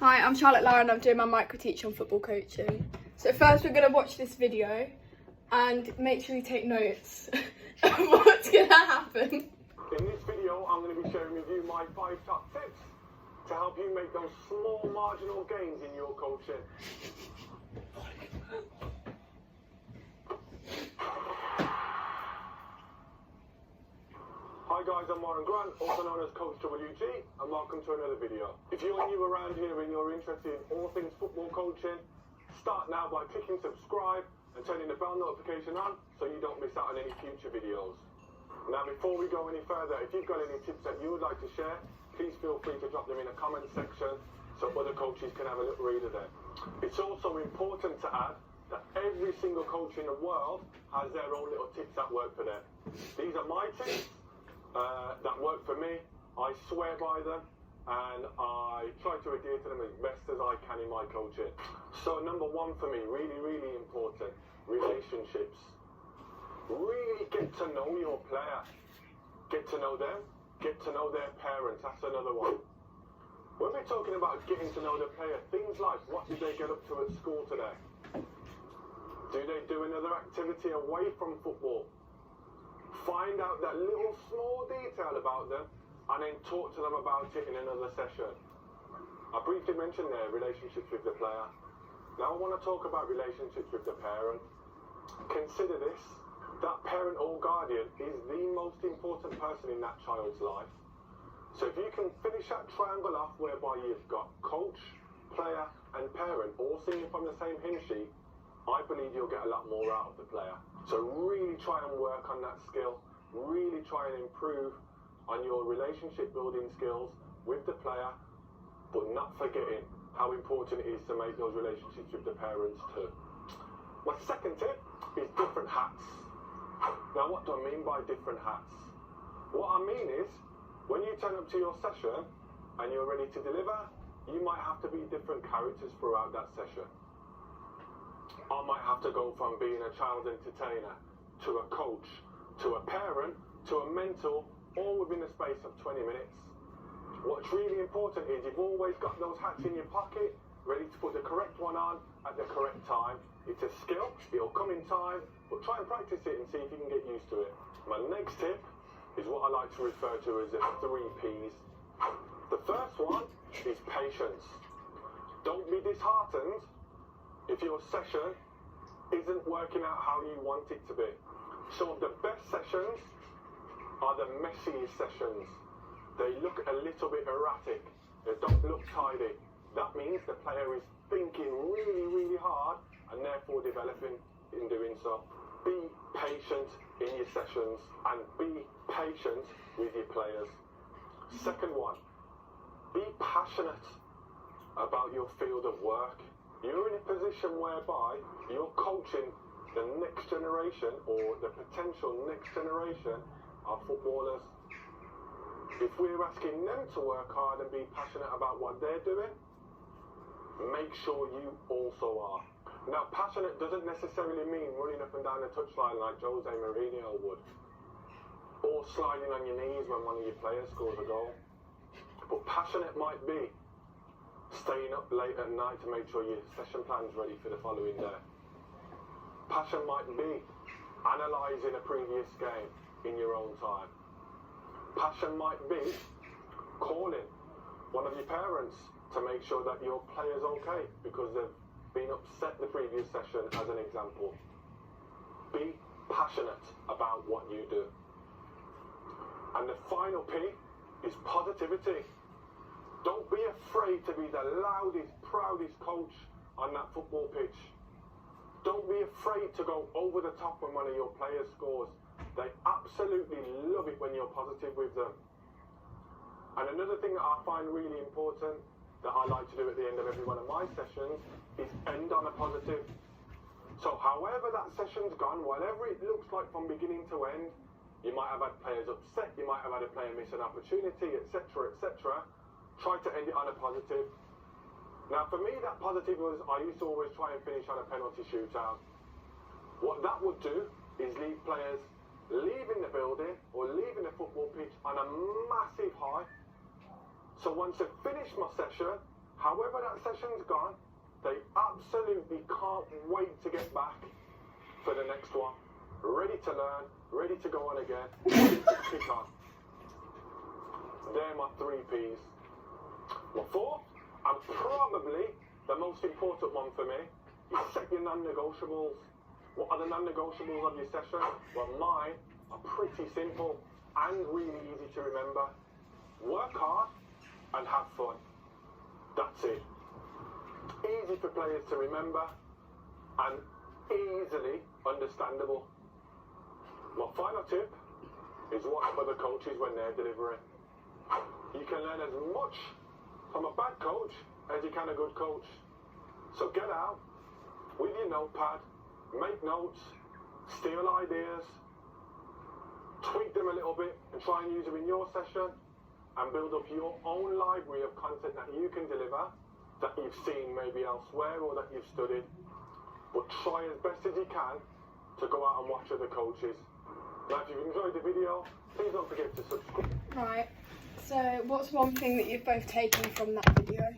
Hi, I'm Charlotte Lara and I'm doing my micro teach on football coaching. So first we're going to watch this video and make sure you take notes of what's going to happen. In this video I'm going to be sharing with you my 5 top tips to help you make those small marginal gains in your coaching. Hi guys, I'm Warren Grant, also known as Coach WG, and welcome to another video. If you're new around here and you're interested in all things football coaching, start now by clicking subscribe and turning the bell notification on so you don't miss out on any future videos. Now before we go any further, if you've got any tips that you would like to share, please feel free to drop them in the comment section so other coaches can have a little read of them. It's also important to add that every single coach in the world has their own little tips that work for them. These are my tips that work for me. I swear by them and I try to adhere to them as best as I can in my coaching. So number one for me, really important, relationships. Really get to know your player. Get to know them, get to know their parents, that's another one. When we're talking about getting to know the player, things like what did they get up to at school today? Do they do another activity away from football? Find out that little small detail about them and then talk to them about it in another session. I briefly mentioned their relationships with the player. Now I want to talk about relationships with the parent. Consider this, that parent or guardian is the most important person in that child's life. So if you can finish that triangle off whereby you've got coach, player and parent all singing from the same hymn sheet, I believe you'll get a lot more out of the player. So really try and work on that skill. Really try and improve on your relationship building skills with the player, but not forgetting how important it is to make those relationships with the parents too. My second tip is different hats. Now what do I mean by different hats? What I mean is, when you turn up to your session and you're ready to deliver, you might have to be different characters throughout that session. I might have to go from being a child entertainer to a coach, to a parent, to a mentor, all within the space of 20 minutes. What's really important is you've always got those hats in your pocket, ready to put the correct one on at the correct time. It's a skill, it'll come in time, but try and practice it and see if you can get used to it. My next tip is what I like to refer to as the 3 Ps. The first one is patience. Don't be disheartened if your session isn't working out how you want it to be. Some of the best sessions are the messiest sessions. They look a little bit erratic. They don't look tidy. That means the player is thinking really hard and therefore developing in doing so. Be patient in your sessions and be patient with your players. Second one, be passionate about your field of work. You're in a position whereby you're coaching the next generation or the potential next generation of footballers. If we're asking them to work hard and be passionate about what they're doing, make sure you also are. Now, passionate doesn't necessarily mean running up and down the touchline like Jose Mourinho would, or sliding on your knees when one of your players scores a goal. But passionate might be staying up late at night to make sure your session plan's ready for the following day. Passion might be analysing a previous game in your own time. Passion might be calling one of your parents to make sure that your player's okay because they've been upset the previous session, as an example. Be passionate about what you do. And the final P is positivity. Don't be afraid to be the loudest, proudest coach on that football pitch. Don't be afraid to go over the top when one of your players scores. They absolutely love it when you're positive with them. And another thing that I find really important that I like to do at the end of every one of my sessions is end on a positive. So however that session's gone, whatever it looks like from beginning to end, you might have had players upset, you might have had a player miss an opportunity, etc. Try to end it on a positive. Now for me that positive was, I used to always try and finish on a penalty shootout. What that would do is leave players leaving the building or leaving the football pitch on a massive high. So once I've finished my session, However that session's gone, they absolutely can't wait to get back for the next one. Ready to learn, ready to go on again, ready to kick on. They're my 3 Ps. My 4th, and probably the most important one for me, is set your non-negotiables. What are the non-negotiables of your session? Well, mine are pretty simple and really easy to remember. Work hard and have fun. That's it. Easy for players to remember and easily understandable. My final tip is watch for the coaches when they're delivering. You can learn as much from a bad coach as you can a good coach. So get out with your notepad, make notes, steal ideas, tweak them a little bit and try and use them in your session and build up your own library of content that you can deliver that you've seen maybe elsewhere or that you've studied. But try as best as you can to go out and watch other coaches. Now if you've enjoyed the video, please don't forget to subscribe. Right, so what's one thing that you've both taken from that video?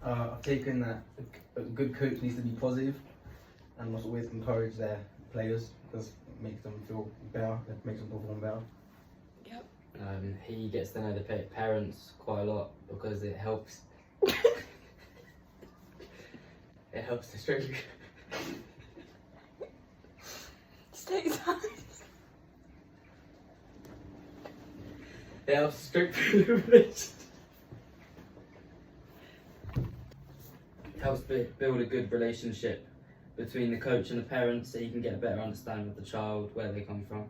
I've taken that a good coach needs to be positive and must always encourage their players because it makes them feel better, it makes them perform better. Yep. He gets to know the parents quite a lot because it helps. It helps to strengthen. Just take time. It helps to strengthen the relationship. Helps build a good relationship between the coach and the parents so you can get a better understanding of the child, where they come from.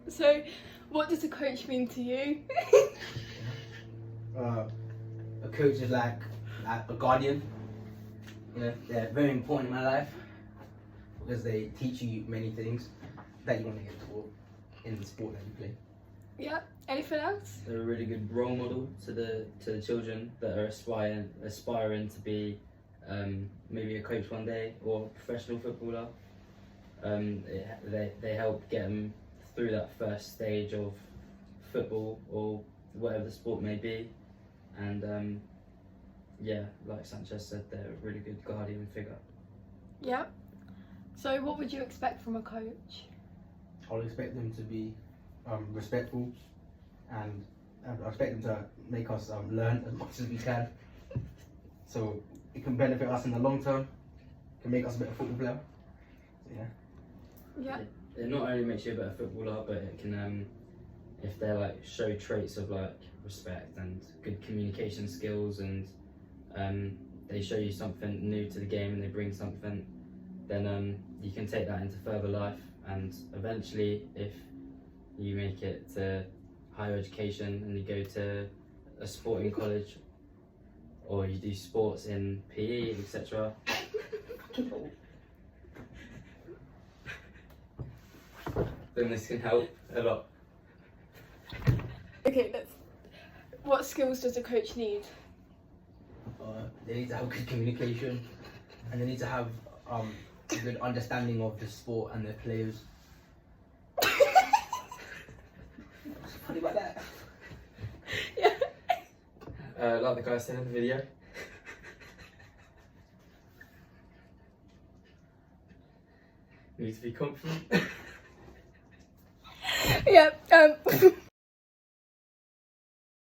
So, what does a coach mean to you? A coach is like a guardian. You know, they're very important in my life because they teach you many things that you want to get taught in the sport that you play. Yep. Anything else? They're a really good role model to the children that are aspiring to be maybe a coach one day or a professional footballer. They help get them through that first stage of football or whatever the sport may be, and yeah, like Sanchez said, they're a really good guardian figure. Yep. So, what would you expect from a coach? I'll expect them to be respectful, and I expect them to make us learn as much as we can, so it can benefit us in the long term, can make us a better football player. So, yeah. Yeah. It not only makes you a better footballer, but it can, if they like show traits of like respect and good communication skills, and they show you something new to the game and they bring something, then you can take that into further life, and eventually, if you make it to higher education and you go to a sporting college or you do sports in PE, etc. Then this can help a lot. Okay, what skills does a coach need? They need to have good communication, and they need to have a good understanding of the sport and their players. What's funny about that? Yeah. Like the guy said in the video. You need to be confident. Yeah.